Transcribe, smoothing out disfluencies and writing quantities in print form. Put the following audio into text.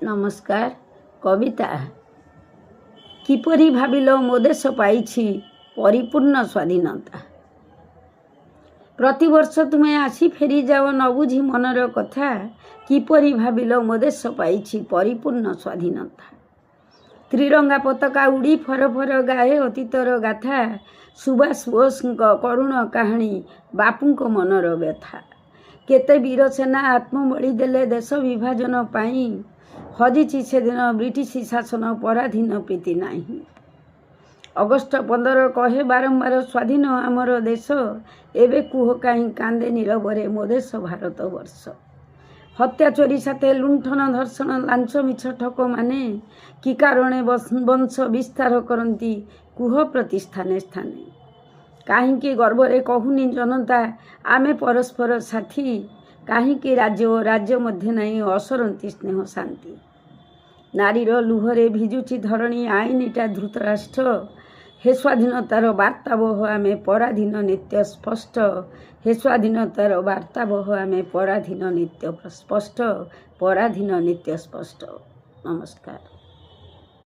नमस्कार। कविता किपरि भाविल मो देश पाइछि परिपूर्ण स्वाधीनता। प्रतिवर्ष तुम्हें आसी फेरी जाओ न बुझी मनर कथा। किपरि भाविल मो देश पाइछि परिपूर्ण स्वाधीनता। त्रिरंगा पताका उड़ी फर फर गाए अतीतर गाथा। सुभाष बोस करुण कहानी बापूंक मनर व्यथा। केते वीर सेना आत्मबଳି देले देश विभाजन पाई। हजिछि से दिन ब्रिटिश शासन पराधीन प्रीति नाही। अगस्ट 15 कहे बारंबार स्वाधीन आमर देश। एबे कुह कहीं कांदे नीरवरे मो देश भारत वर्ष। हत्या चोरी साथे लुंठन धर्षण लांच मिछ ठक माने। कि कारणे वंश विस्तार करती कुह प्रतिस्थाने स्थाने। कहीं गर्वरे कहूनी जनता आमे परस्पर साथी। कहीं राज्य और राज्य मध्य नहीं असरती स्नेह शांति। नारीर लुहरे भिजुची धरणी आईनटा धृतराष्ट्र। हे स्वाधीनतार वार्ताबह आमे पराधीन नित्य स्पष्ट। हे स्वाधीनतार वार्ताबह आमे पराधीन नित्य स्पष्ट। पराधीन नित्य स्पष्ट। नमस्कार।